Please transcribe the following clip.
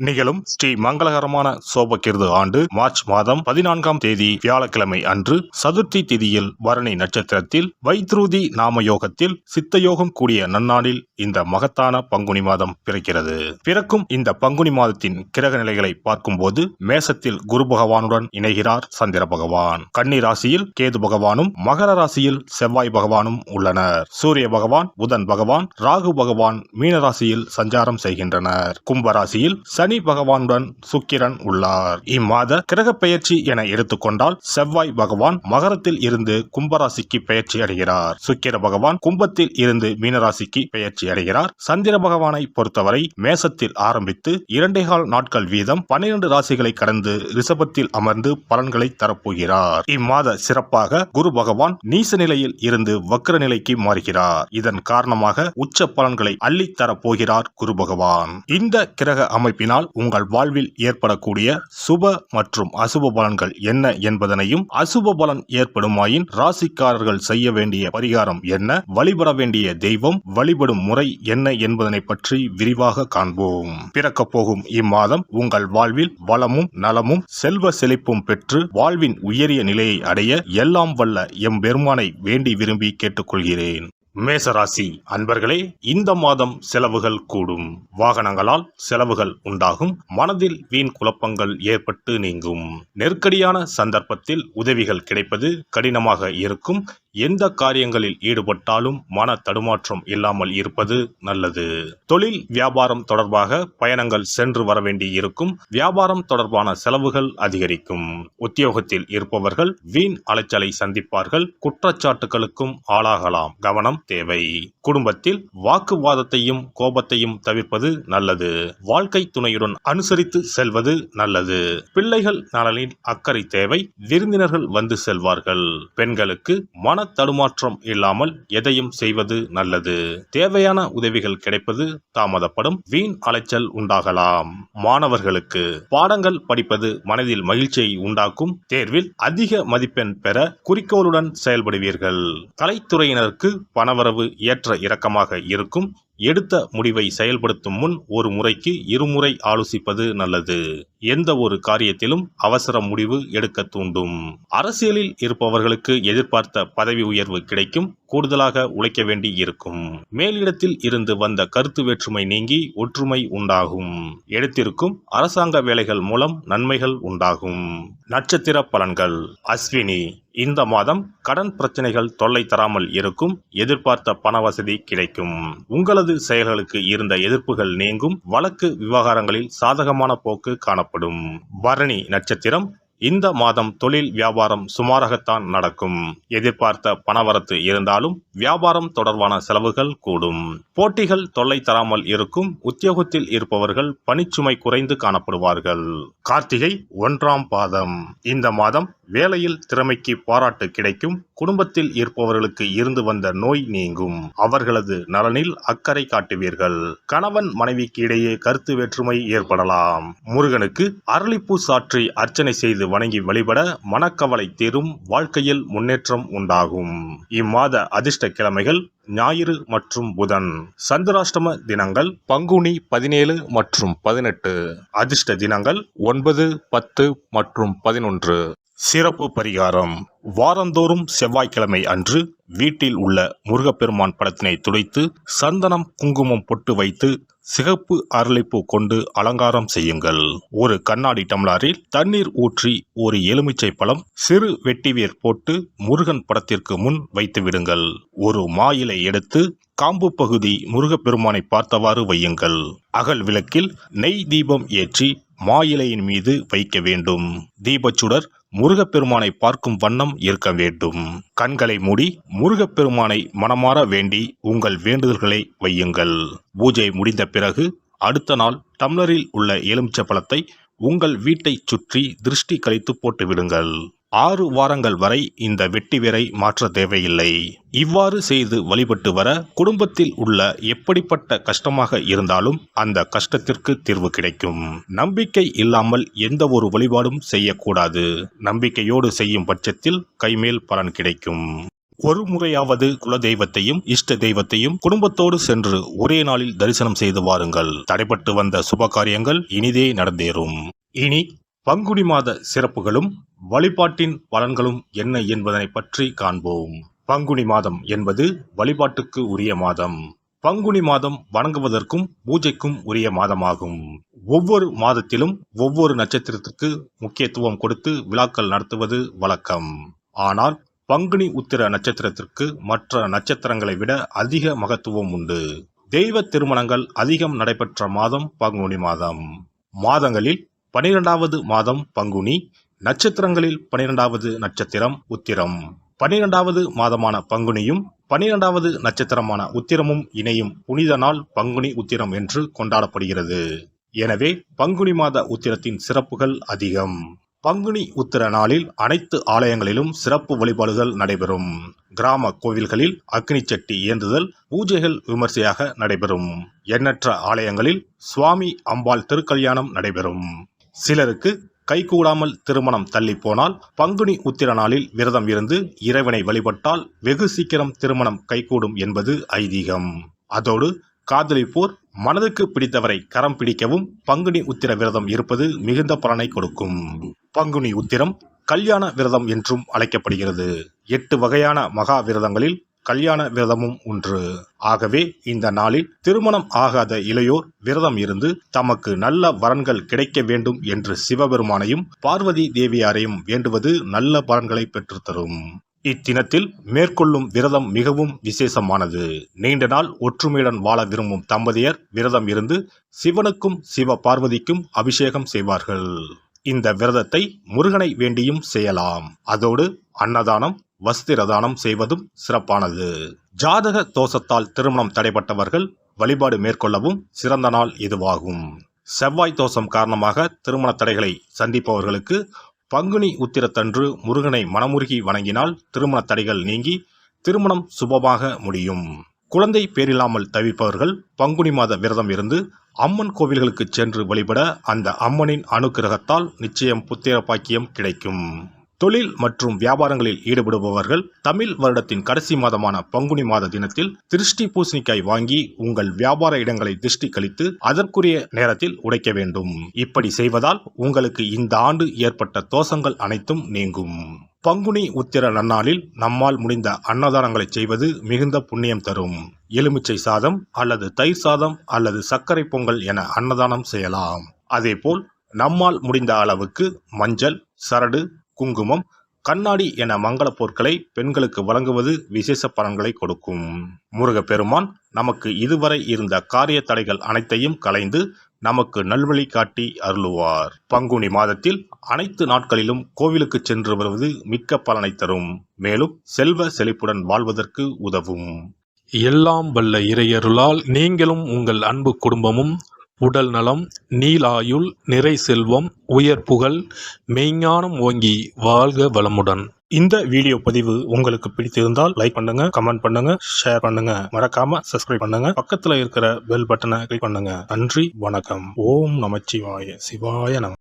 நிகழும் ஸ்ரீ மங்களகரமான சோபகிருது ஆண்டு மார்ச் மாதம் 14ஆம் தேதி வியாழக்கிழமை அன்று சதுர்த்தி திதியில் பரணி நட்சத்திரத்தில் வைத்ருதி நாமயோகத்தில் சித்தயோகம் கூடிய நன்னாளில் இந்த மகத்தான பங்குனி மாதம் பிறக்கிறது. பிறக்கும் இந்த பங்குனி மாதத்தின் கிரக நிலைகளை பார்க்கும்போது மேசத்தில் குரு பகவானுடன் இணைகிறார் சந்திர பகவான். கன்னி ராசியில் கேது பகவானும் மகர ராசியில் செவ்வாய் பகவானும் உள்ளனர். சூரிய பகவான், புதன் பகவான், ராகு பகவான் மீன ராசியில் சஞ்சாரம் செய்கின்றனர். கும்பராசியில் சனி பகவானுடன் சுக்கிரன் உள்ளார். இம்மாத கிரக பெயர்ச்சி என எடுத்துக்கொண்டால் செவ்வாய் பகவான் மகரத்தில் இருந்து கும்பராசிக்கு பெயர்ச்சி அடைகிறார். சுக்கிர பகவான் கும்பத்தில் இருந்து மீனராசிக்கு பெயர்ச்சி அடைகிறார். சந்திர பகவானை பொறுத்தவரை மேசத்தில் ஆரம்பித்து 2.25 நாட்கள் வீதம் 12 ராசிகளை கடந்து ரிஷபத்தில் அமர்ந்து பலன்களை தரப்போகிறார். இம்மாத சிறப்பாக குரு பகவான் நீச நிலையில் இருந்து வக்ர நிலைக்கு மாறுகிறார். இதன் காரணமாக உச்ச பலன்களை அள்ளி தரப்போகிறார் குரு பகவான். இந்த கிரக அமைப்பினால் உங்கள் வாழ்வில் ஏற்படக்கூடிய சுப மற்றும் அசுப பலன்கள் என்ன என்பதனையும், அசுப பலன் ஏற்படுமாயின் ராசிக்காரர்கள் செய்ய வேண்டிய பரிகாரம் என்ன, வழிபட வேண்டிய தெய்வம், வழிபடும் முறை என்ன என்பதனை பற்றி விரிவாக காண்போம். பிறக்க போகும் இம்மாதம் உங்கள் வாழ்வில் வளமும் நலமும் செல்வ செழிப்பும் பெற்று வாழ்வின் உயரிய நிலையை அடைய எல்லாம் வல்ல எம்பெருமானை வேண்டி விரும்பி கேட்டுக்கொள்கிறேன். மேசராசி அன்பர்களே, இந்த மாதம் செலவுகள் கூடும். வாகனங்களால் செலவுகள் உண்டாகும். மனதில் வீண் குழப்பங்கள் ஏற்பட்டு நீங்கும். நெருக்கடியான சந்தர்ப்பத்தில் உதவிகள் கிடைப்பது கடினமாக இருக்கும். எந்த காரியங்களில் ஈடுபட்டாலும் மன தடுமாற்றம் இல்லாமல் இருப்பது நல்லது. தொழில் வியாபாரம் தொடர்பாக பயணங்கள் சென்று வர வேண்டி இருக்கும். வியாபாரம் தொடர்பான செலவுகள் அதிகரிக்கும். உத்தியோகத்தில் இருப்பவர்கள் வீண் அலைச்சலை சந்திப்பார்கள். குற்றச்சாட்டுகளுக்கும் ஆளாகலாம். கவனம் தேவை. குடும்பத்தில் வாக்குவாதத்தையும் கோபத்தையும் தவிர்ப்பது நல்லது. வாழ்க்கை துணையுடன் அனுசரித்து செல்வது நல்லது. பிள்ளைகள் நலனில் அக்கறை தேவை. விருந்தினர்கள் வந்து செல்வார்கள். பெண்களுக்கு மன தடுமாற்றம் இல்லாமல் எதையும் செய்வது நல்லது. தேவையான உதவிகள் கிடைப்பது தாமதப்படும். வீண் அலைச்சல் உண்டாகலாம். மாணவர்களுக்கு பாடங்கள் படிப்பது மனதில் மகிழ்ச்சியை உண்டாக்கும். தேர்வில் அதிக மதிப்பெண் பெற குறிக்கோளுடன் செயல்படுவீர்கள். கலைத்துறையினருக்கு பணவரவு ஏற்ற இறக்கமாக இருக்கும். எடுத்த முடிவை செயல்படுத்தும் முன் ஒரு முறைக்கு இருமுறை ஆலோசிப்பது நல்லது. எந்த ஒரு காரியத்திலும் அவசர முடிவு எடுக்க தூண்டும். அரசியலில் இருப்பவர்களுக்கு எதிர்பார்த்த பதவி உயர்வு கிடைக்கும். கூடுதலாக உழைக்க வேண்டி இருக்கும். மேலிடத்தில் இருந்து வந்த கருத்து வேற்றுமை நீங்கி ஒற்றுமை உண்டாகும். எடுத்திருக்கும் அரசாங்க வேலைகள் மூலம் நன்மைகள் உண்டாகும். நட்சத்திர பலன்கள். அஸ்வினி, இந்த மாதம் கடன் பிரச்சனைகள் தொல்லை தராமல் இருக்கும். எதிர்பார்த்த பண வசதி கிடைக்கும். உங்களது செயல்களுக்கு இருந்த எதிர்ப்புகள் நீங்கும். வழக்கு விவகாரங்களில் சாதகமான போக்கு காணப்படும். பரணி நட்சத்திரம். இந்த மாதம் தொழில் வியாபாரம் சுமாராகத்தான் நடக்கும். எதிர்பார்த்த பணவரத்து இருந்தாலும் வியாபாரம் தொடர்பான செலவுகள் கூடும். போட்டிகள் தொல்லை தராமல் இருக்கும். உத்தியோகத்தில் இருப்பவர்கள் பணிச்சுமை குறைந்து காணப்படுவார்கள். கார்த்திகை 1ஆம் பாதம். இந்த மாதம் வேலையில் திறமைக்கு பாராட்டு கிடைக்கும். குடும்பத்தில் இருப்பவர்களுக்கு இருந்து வந்த நோய் நீங்கும். அவர்களது நலனில் அக்கறை காட்டுவீர்கள். கணவன் மனைவிக்கு இடையே கருத்து வேற்றுமை ஏற்படலாம். முருகனுக்கு அரளிப்பூ சாற்றி அர்ச்சனை செய்து வணங்கி வழிபட மனக்கவலை தீரும். வாழ்க்கையில் முன்னேற்றம் உண்டாகும். இம்மாத அதிர்ஷ்ட கிழமைகள் ஞாயிறு மற்றும் புதன். சந்திராஷ்டம தினங்கள் பங்குனி 17 மற்றும் 18. அதிர்ஷ்ட தினங்கள் 9, 10 மற்றும் 11. சிறப்பு பரிகாரம். வாரந்தோறும் செவ்வாய்க்கிழமை அன்று வீட்டில் உள்ள முருகப்பெருமான் படத்தினை துடைத்து சந்தனம் குங்குமம் பொட்டு வைத்து சிகப்பு அரளிப்பூ கொண்டு அலங்காரம் செய்யுங்கள். ஒரு கண்ணாடி டம்ளரில் தண்ணீர் ஊற்றி ஒரு எலுமிச்சை பழம் சிறு வெட்டிவேர் போட்டு முருகன் படத்திற்கு முன் வைத்து விடுங்கள். ஒரு மா இலை எடுத்து காம்பு பகுதி முருகப்பெருமானை பார்த்தவாறு வையுங்கள். அகல் விளக்கில் நெய் தீபம் ஏற்றி மா இலையின் மீது வைக்க வேண்டும். தீபச்சுடர் முருகப்பெருமானை பார்க்கும் வண்ணம் இருக்க வேண்டும். கண்களை மூடி முருகப்பெருமானை மனமாற வேண்டி உங்கள் வேண்டுதல்களை வையுங்கள். பூஜை முடிந்த பிறகு அடுத்த நாள் டம்ளரில் உள்ள எலுமிச்சை பழத்தை உங்கள் வீட்டை சுற்றி திருஷ்டி கழித்து போட்டு விடுங்கள். 6 வாரங்கள் வரை இந்த வெட்டிவேரை மாற்ற தேவையில்லை. இவ்வாறு செய்து வழிபட்டு வர குடும்பத்தில் உள்ள எப்படிப்பட்ட கஷ்டமாக இருந்தாலும் அந்த கஷ்டத்திற்கு தீர்வு கிடைக்கும். நம்பிக்கை இல்லாமல் எந்த ஒரு வழிபாடும் செய்யக்கூடாது. நம்பிக்கையோடு செய்யும் பட்சத்தில் கைமேல் பலன் கிடைக்கும். ஒரு முறையாவது குலதெய்வத்தையும் இஷ்ட தெய்வத்தையும் குடும்பத்தோடு சென்று ஒரே நாளில் தரிசனம் செய்து வாருங்கள். தடைபட்டு வந்த சுப காரியங்கள் இனிதே நடந்தேறும். இனி பங்குனி மாத சிறப்புகளும் வழிபாட்டின் பலன்களும் என்ன என்பதனை பற்றி காண்போம். பங்குனி மாதம் என்பது வழிபாட்டுக்கு உரிய மாதம். பங்குனி மாதம் வணங்குவதற்கும் பூஜைக்கும் உரிய மாதமாகும். ஒவ்வொரு மாதத்திலும் ஒவ்வொரு நட்சத்திரத்திற்கு முக்கியத்துவம் கொடுத்து விழாக்கள் நடத்துவது வழக்கம். ஆனால் பங்குனி உத்திர நட்சத்திரத்திற்கு மற்ற நட்சத்திரங்களை விட அதிக மகத்துவம் உண்டு. தெய்வ திருமணங்கள் அதிகம் நடைபெற்ற மாதம் பங்குனி மாதம். மாதங்களில் 12வது மாதம் பங்குனி, நட்சத்திரங்களில் 12வது நட்சத்திரம் உத்திரம். 12வது மாதமான பங்குனியும் 12வது நட்சத்திரமான உத்திரமும் இணையும் புனித நாள் பங்குனி உத்திரம் என்று கொண்டாடப்படுகிறது. எனவே பங்குனி மாத உத்திரத்தின் சிறப்புகள் அதிகம். பங்குனி உத்திர நாளில் அனைத்து ஆலயங்களிலும் சிறப்பு வழிபாடுகள் நடைபெறும். கிராம கோவில்களில் அக்னி சட்டி ஏந்துதல், பூஜைகள் விமர்சையாக நடைபெறும். எண்ணற்ற ஆலயங்களில் சுவாமி அம்பாள் திருக்கல்யாணம் நடைபெறும். சிலருக்கு கைகூடாமல் திருமணம் தள்ளி போனால் பங்குனி உத்திர நாளில் விரதம் இருந்து இறைவனை வழிபட்டால் வெகு சீக்கிரம் திருமணம் கைகூடும் என்பது ஐதீகம். அதோடு காதலிப்போர் மனதுக்கு பிடித்தவரை கரம் பிடிக்கவும் பங்குனி உத்திர விரதம் இருப்பது மிகுந்த பலனை கொடுக்கும். பங்குனி உத்திரம் கல்யாண விரதம் என்றும் அழைக்கப்படுகிறது. 8 வகையான மகா விரதங்களில் கல்யாண விரதமும் ஒன்று. ஆகவே இந்த நாளில் திருமணம் ஆகாத இளையோர் விரதம் இருந்து தமக்கு நல்ல வரன்கள் கிடைக்க வேண்டும் என்று சிவபெருமானையும் பார்வதி தேவியாரையும் வேண்டுவது நல்ல பலன்களை பெற்றுத்தரும். இத்தினத்தில் மேற்கொள்ளும் விரதம் மிகவும் விசேஷமானது. நீண்ட நாள் ஒற்றுமையுடன் வாழ விரும்பும் தம்பதியர் விரதம் இருந்து சிவனுக்கும் சிவ பார்வதிக்கும் அபிஷேகம் செய்வார்கள். இந்த விரதத்தை முருகனை வேண்டியும் செய்யலாம். அதோடு அன்னதானம், வஸ்திரதானம் செய்வதும் சிறப்பானது. ஜாதக தோஷத்தால் திருமணம் தடைப்பட்டவர்கள் வழிபாடு மேற்கொள்ளவும் சிறந்த நாள் இதுவாகும். செவ்வாய் தோஷம் காரணமாக திருமண தடைகளை சந்திப்பவர்களுக்கு பங்குனி உத்திரத்தன்று முருகனை மனமுருகி வணங்கினால் திருமண தடைகள் நீங்கி திருமணம் சுபமாக முடியும். குழந்தை பேரில்லாமல் தவிப்பவர்கள் பங்குனி மாத விரதம் இருந்து அம்மன் கோவில்களுக்கு சென்று வழிபட அந்த அம்மனின் அனுக்கிரகத்தால் நிச்சயம் புத்திர பாக்கியம் கிடைக்கும். தொழில் மற்றும் வியாபாரங்களில் ஈடுபடுபவர்கள் தமிழ் வருடத்தின் கடைசி மாதமான பங்குனி மாத தினத்தில் திருஷ்டி பூசணிக்காய் வாங்கி உங்கள் வியாபார இடங்களை திருஷ்டி கழித்து அதற்குரிய நேரத்தில் உடைக்க வேண்டும். இப்படி செய்வதால் உங்களுக்கு இந்த ஆண்டு ஏற்பட்ட தோஷங்கள் அனைத்தும் நீங்கும். பங்குனி உத்திர நன்னாளில் நம்மால் முடிந்த அன்னதானங்களை செய்வது மிகுந்த புண்ணியம் தரும். எலுமிச்சை சாதம் அல்லது தயிர் சாதம் அல்லது சர்க்கரை பொங்கல் என அன்னதானம் செய்யலாம். அதேபோல் நம்மால் முடிந்த அளவுக்கு மஞ்சள், சரடு, குங்குமம், கண்ணாடி என மங்கள பொருட்களை பெண்களுக்கு வழங்குவது விசேஷ பலன்களை கொடுக்கும். முருகப்பெருமான் நமக்கு இதுவரை இருந்த காரிய தடைகள் அனைத்தையும் களைந்து நமக்கு நல்வழி காட்டி அருளுவார். பங்குனி மாதத்தில் அனைத்து நாட்களிலும் கோவிலுக்கு சென்று வருவது மிக்க பலனை தரும். மேலும் செல்வ செழிப்புடன் வாழ்வதற்கு உதவும். எல்லாம் வல்ல இறையருளால் நீங்களும் உங்கள் அன்பு குடும்பமும் உடல் நலம், நீலாயுள், நிறை செல்வம், உயர் புகழ், மெய்ஞானம் ஓங்கி வாழ்க வளமுடன். இந்த வீடியோ பதிவு உங்களுக்கு பிடித்திருந்தால் லைக் பண்ணுங்க, கமெண்ட் பண்ணுங்க, ஷேர் பண்ணுங்க, மறக்காம சப்ஸ்கிரைப் பண்ணுங்க, பக்கத்துல இருக்கிற பெல் பட்டனை கிளிக் பண்ணுங்க. நன்றி, வணக்கம். ஓம் நமச்சிவாய. சிவாய நம.